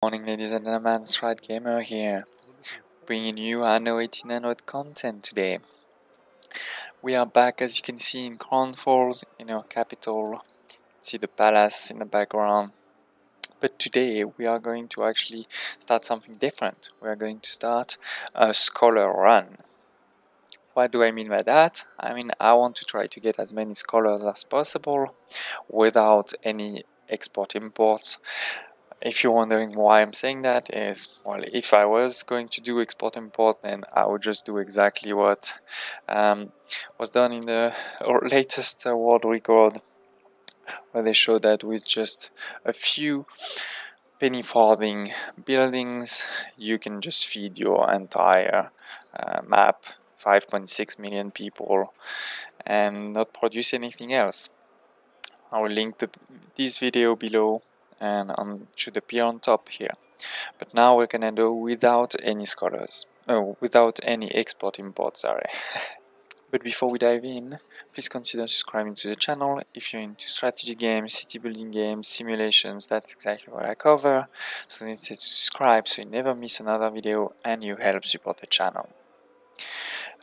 Morning, ladies and gentlemen, StratGamer here, bringing you Anno 1800 content today. We are back, as you can see, in Crown Falls, in our capital. See the palace in the background. But today we are going to actually start something different. We are going to start a scholar run. What do I mean by that? I mean, I want to try to get as many scholars as possible without any export-imports. If you're wondering why I'm saying that is, well, if I was going to do export-import, then I would just do exactly what was done in the latest world record, where they showed that with just a few penny farthing buildings, you can just feed your entire map, 5.6 million people, and not produce anything else. I will link this video below and should appear on top here. But now we're gonna do without any scholars. Oh, without any export import, sorry. But before we dive in, please consider subscribing to the channel. If you're into strategy games, city building games, simulations, that's exactly what I cover. So don't forget to subscribe so you never miss another video and you help support the channel.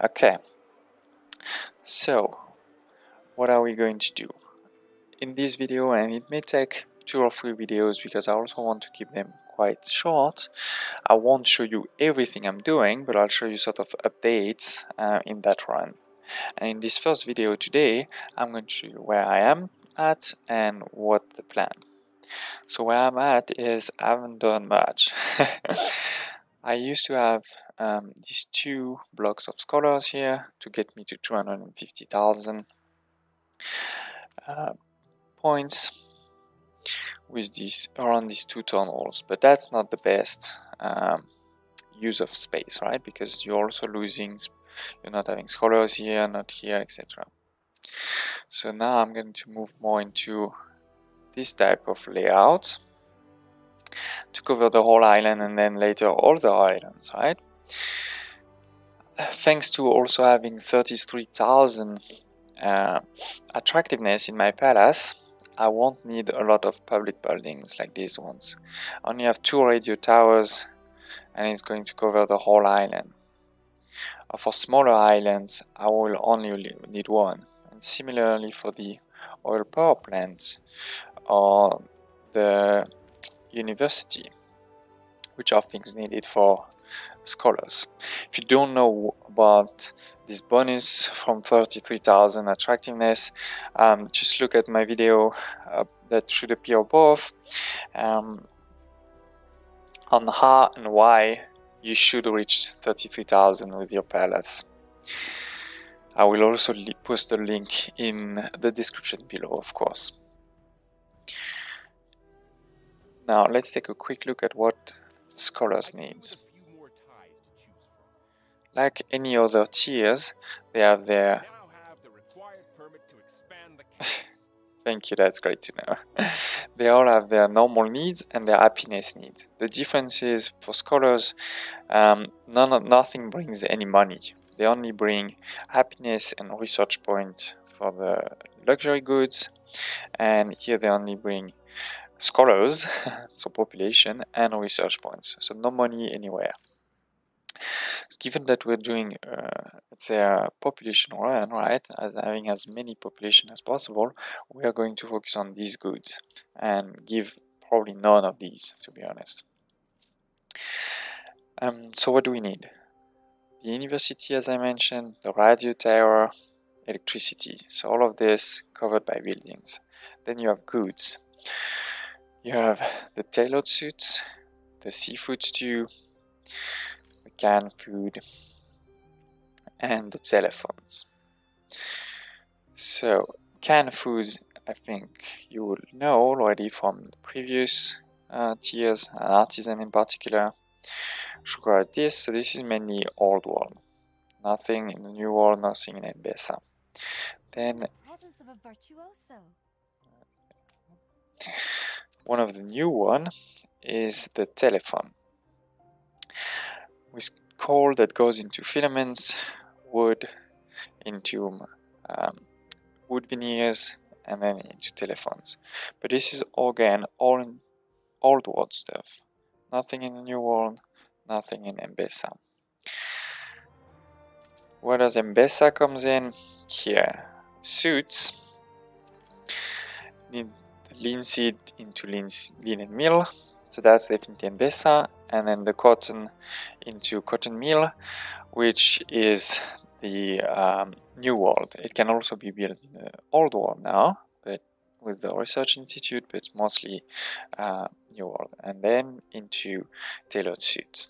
Okay, so what are we going to do? In this video, and it may take 2 or 3 videos because I also want to keep them quite short, I won't show you everything I'm doing, but I'll show you sort of updates in that run. And in this first video today, I'm going to show you where I am at and what the plan. So where I'm at is I haven't done much. I used to have these 2 blocks of scholars here to get me to 250,000 points with these around these 2 tunnels, but that's not the best use of space, right? Because you're also losing, you're not having scholars here, not here, etc. So now I'm going to move more into this type of layout to cover the whole island and then later all the islands, right? Thanks to also having 33,000 attractiveness in my palace, I won't need a lot of public buildings like these ones. I only have 2 radio towers and it's going to cover the whole island. For smaller islands, I will only need 1. And similarly for the oil power plants or the university, which are things needed for scholars. If you don't know about this bonus from 33,000 attractiveness, just look at my video that should appear above on how and why you should reach 33,000 with your palace. I will also post the link in the description below, of course. Now let's take a quick look at what scholars needs. Like any other tiers, they have their thank you, that's great to know. They all have their normal needs and their happiness needs. The difference is for scholars, nothing brings any money. They only bring happiness and research point for the luxury goods, and here they only bring scholars, so population, and research points. So no money anywhere. So given that we're doing, let's say, a population run, right, as having as many population as possible, we are going to focus on these goods and give probably none of these, to be honest. So what do we need? The university, as I mentioned, the radio tower, electricity. So all of this covered by buildings. Then you have goods. You have the tailored suits, the seafood stew, the canned food, and the telephones. So canned food, I think you will know already from the previous tiers, artisan in particular. Sugar this, so this is mainly old world. Nothing in the new world, nothing in embezza. Then one of the new one is the telephone, with coal that goes into filaments, wood into wood veneers, and then into telephones. But this is again all old world stuff. Nothing in the New World, nothing in embezza. Where does embezza comes in? Here. Suits. Need the linseed into linen meal, so that's definitely embezza, and then the cotton into cotton meal, which is the New World. It can also be built in the Old World now, but with the Research Institute, but mostly New World, and then into tailored suits.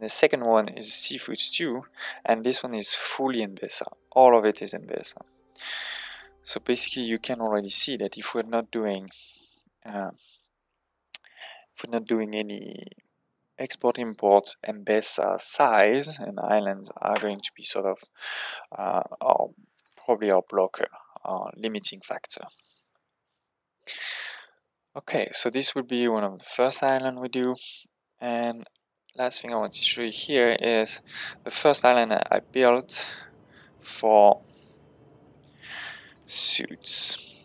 The second one is seafood stew, and this one is fully embezza. All of it is embezza. So basically, you can already see that if we're not doing any export import, embezza size and islands are going to be sort of probably our blocker, our limiting factor. Okay, so this would be one of the first island we do, and last thing I want to show you here is the first island I built for suits.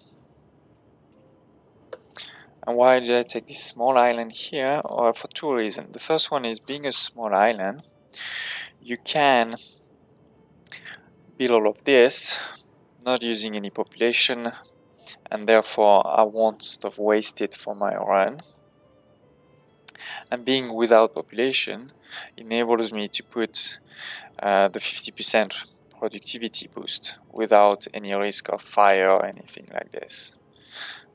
And why did I take this small island here? Or for two reasons. The first one is, being a small island, you can build all of this not using any population, and therefore I won't sort of waste it for my run. And being without population enables me to put the 50% productivity boost without any risk of fire or anything like this.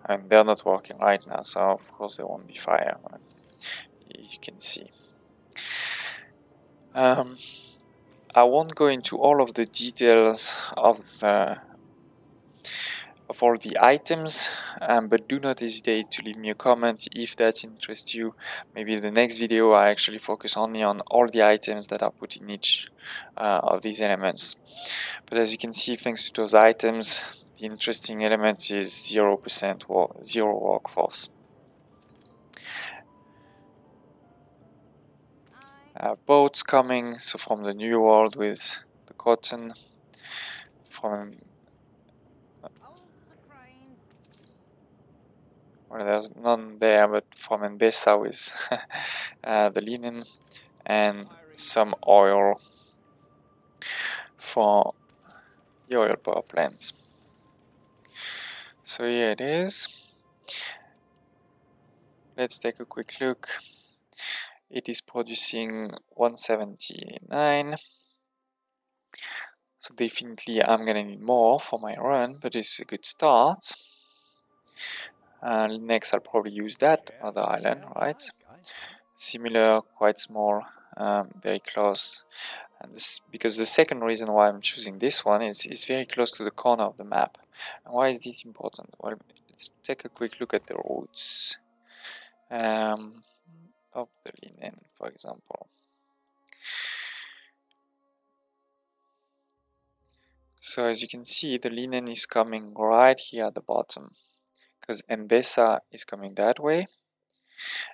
And they're not working right now, so of course there won't be fire, you can see. I won't go into all of the details of all the items, but do not hesitate to leave me a comment if that interests you. Maybe in the next video I actually focus only on all the items that are put in each of these elements. But as you can see, thanks to those items, the interesting element is 0% zero workforce. Boats coming, so from the New World with the cotton, from well, there's none there, but from embezza with the linen and some oil for the oil power plants. So here it is. Let's take a quick look. It is producing 179. So definitely I'm gonna need more for my run, but it's a good start. Next I'll probably use that other island, right? Similar, quite small, very close. And this, because the second reason why I'm choosing this one is it's very close to the corner of the map. And why is this important? Well, let's take a quick look at the routes of the linen, for example. So as you can see, the linen is coming right here at the bottom, because embezza is coming that way,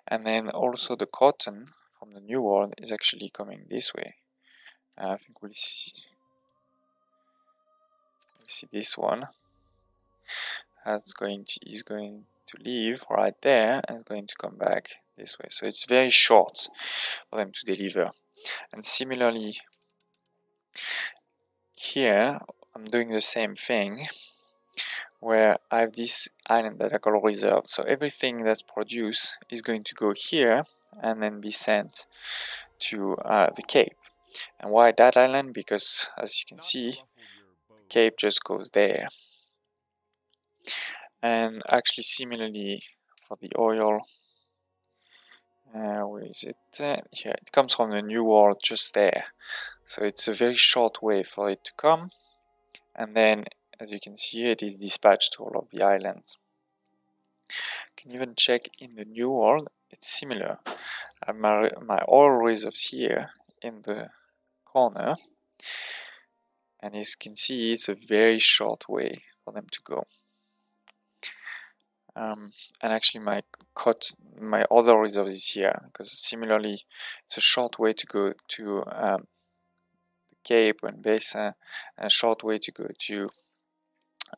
and then also the cotton from the New World is actually coming this way. I think we'll see this one. Is going to leave right there and going to come back this way. So it's very short for them to deliver. And similarly here, I'm doing the same thing, where I have this island that I call reserve. So everything that's produced is going to go here and then be sent to the Cape. And why that island? Because as you can see, the Cape just goes there. And actually similarly for the oil, where is it? Here, it comes from the New World just there. So it's a very short way for it to come. And then, as you can see, it is dispatched to all of the islands. You can even check in the New World, it's similar. I have my oil reserves here in the corner. And as you can see, it's a very short way for them to go. And actually my other reserve is here, because similarly it's a short way to go to the Cape and Basin, and a short way to go to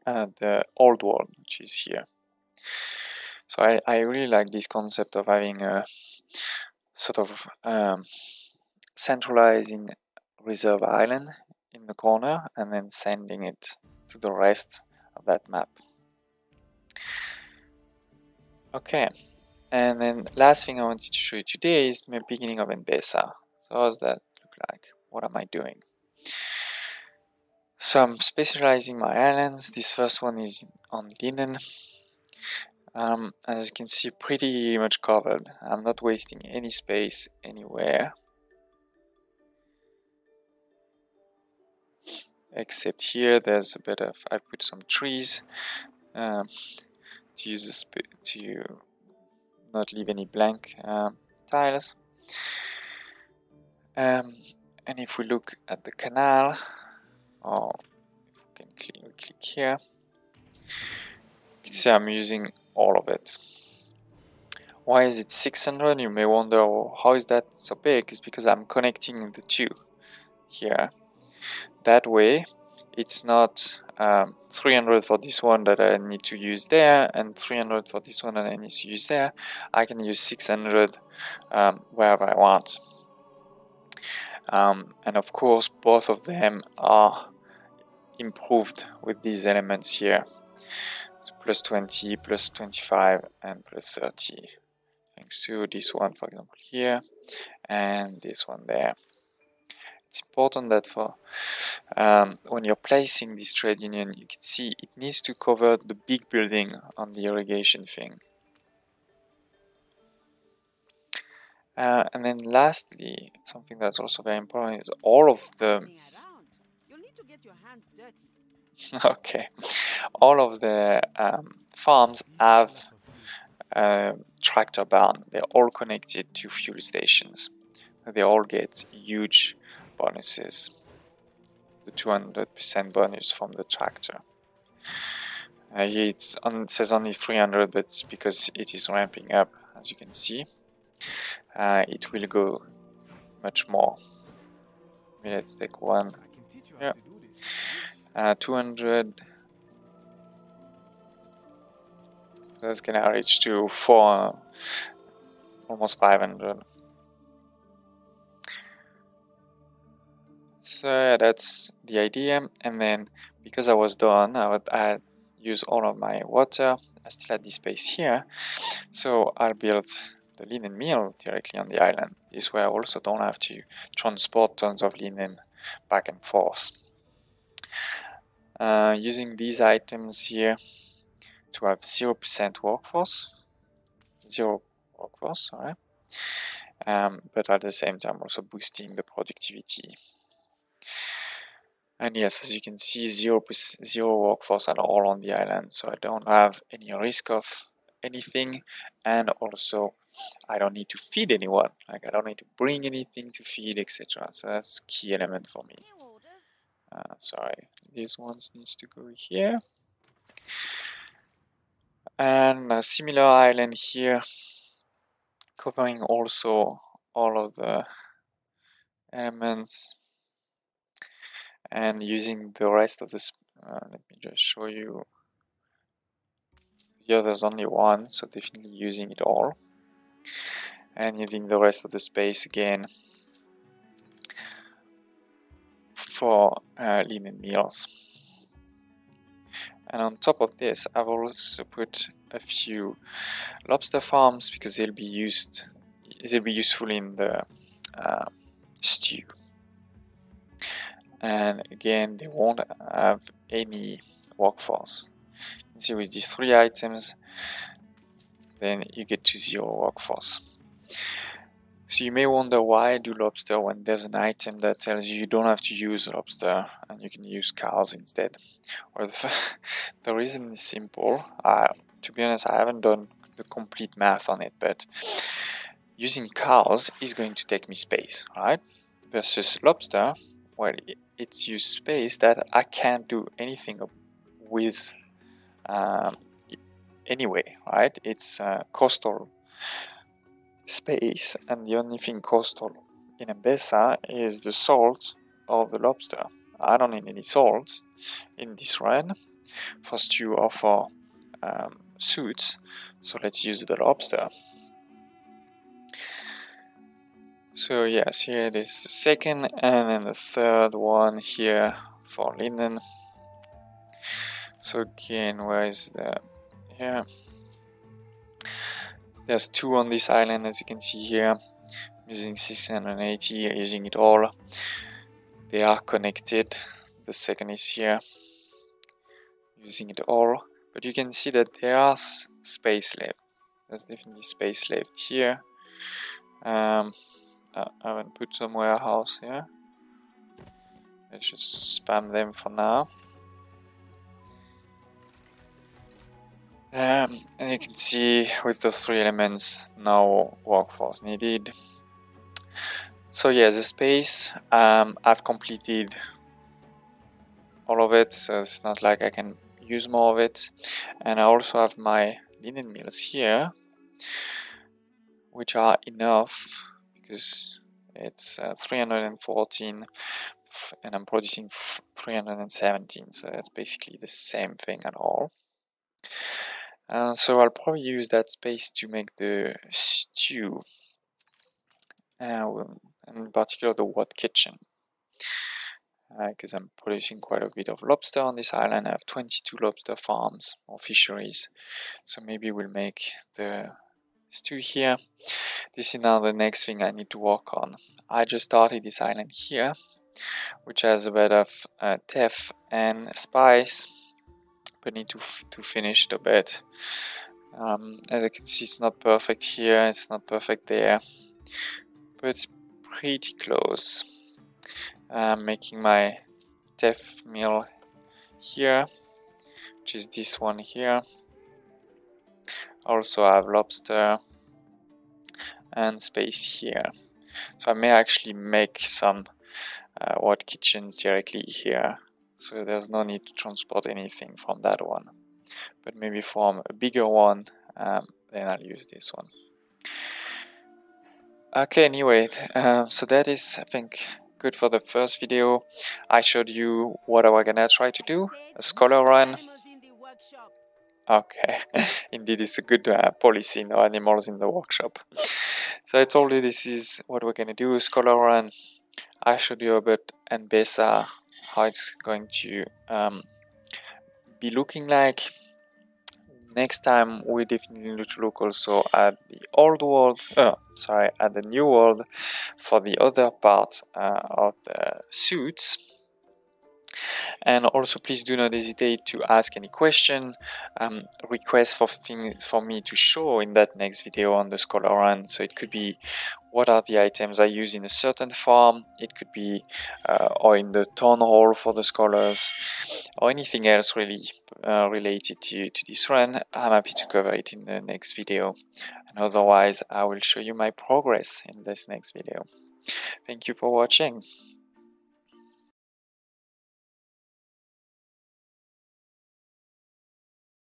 the Old World, which is here. So I really like this concept of having a sort of centralizing reserve island in the corner and then sending it to the rest of that map. Okay, and then last thing I wanted to show you today is my beginning of embezza. So how does that look like? What am I doing? So I'm specializing my islands. This first one is on linen. As you can see, pretty much covered. I'm not wasting any space anywhere. Except here, there's a bit of, I put some trees to use the to not leave any blank tiles. And if we look at the canal, or we can click here, you can see I'm using all of it. Why is it 600? You may wonder, oh, how is that so big? It's because I'm connecting the two here. That way, it's not 300 for this one that I need to use there, and 300 for this one that I need to use there. I can use 600 wherever I want. And of course, both of them are improved with these elements here. So plus 20, plus 25, and plus 30. Thanks to this one, for example, here, and this one there. It's important that for when you're placing this trade union, you can see it needs to cover the big building on the irrigation thing. And then lastly, something that's also very important is all of the okay, all of the farms have tractor barn. They're all connected to fuel stations. They all get huge bonuses. The 200% bonus from the tractor. Here it says only 300, but it's because it is ramping up, as you can see. It will go much more. Let's take one. Yeah. 200. That's gonna reach to almost 500. So that's the idea. And then because I was done, I would use all of my water. I still had this space here, so I'll build the linen mill directly on the island. This way I also don't have to transport tons of linen back and forth. Using these items here to have 0% workforce, sorry, but at the same time also boosting the productivity. And yes, as you can see, zero workforce at all on the island, so I don't have any risk of anything, and also I don't need to feed anyone. Like I don't need to bring anything to feed, etc. So that's a key element for me. Sorry, this one needs to go here. And a similar island here, covering also all of the elements, and using the rest of this. Let me just show you. Here there's only one, so definitely using it all, and using the rest of the space again for linen mills. And on top of this, I've also put a few lobster farms because they'll be useful in the stew. And again, they won't have any workforce. You see, with these 3 items, then you get to 0 workforce. So you may wonder why I do lobster when there's an item that tells you don't have to use lobster and you can use cows instead. Or the reason is simple. To be honest, I haven't done the complete math on it, but using cows is going to take me space, right? Versus lobster, well, it's used space that I can't do anything with anyway, right? It's coastal space, and the only thing coastal in embezza is the salt of the lobster. I don't need any salt in this run for stew or for suits, so let's use the lobster. So yes, here it is the second, and then the third one here for linen. So again, where is the here? There's 2 on this island, as you can see here. I'm using 680, using it all. They are connected. The second is here, using it all. But you can see that there are space left. There's definitely space left here. I haven't put some warehouse here. Let's just spam them for now. And you can see with those 3 elements, no workforce needed. So yeah, the space, I've completed all of it, so it's not like I can use more of it. And I also have my linen mills here, which are enough because it's 314 and I'm producing 317, so that's basically the same thing at all. So I'll probably use that space to make the stew, and in particular the wet kitchen, because I'm producing quite a bit of lobster on this island. I have 22 lobster farms or fisheries, so maybe we'll make the stew here. This is now the next thing I need to work on. I just started this island here, which has a bit of teff and spice, but need to finish the bed. As you can see, it's not perfect here, it's not perfect there, but it's pretty close. I'm making my teff mill here, which is this one here. Also I have lobster and space here, so I may actually make some wet kitchens directly here, so there's no need to transport anything from that one, but maybe from a bigger one, then I'll use this one. Okay, anyway, so that is, I think, good for the first video. I showed you what I was gonna try to do, a scholar run. Okay, indeed it's a good policy, no animals in the workshop. So I told you this is what we're gonna do, a scholar run. I showed you about embezza, how it's going to be looking like. Next time we definitely need to look also at the old world, at the new world for the other part of the suits. And also please do not hesitate to ask any question, request for things for me to show in that next video on the scholar run. So it could be what are the items I use in a certain farm, it could be or in the town hall for the scholars, or anything else really related to this run. I'm happy to cover it in the next video, and otherwise I will show you my progress in this next video. Thank you for watching.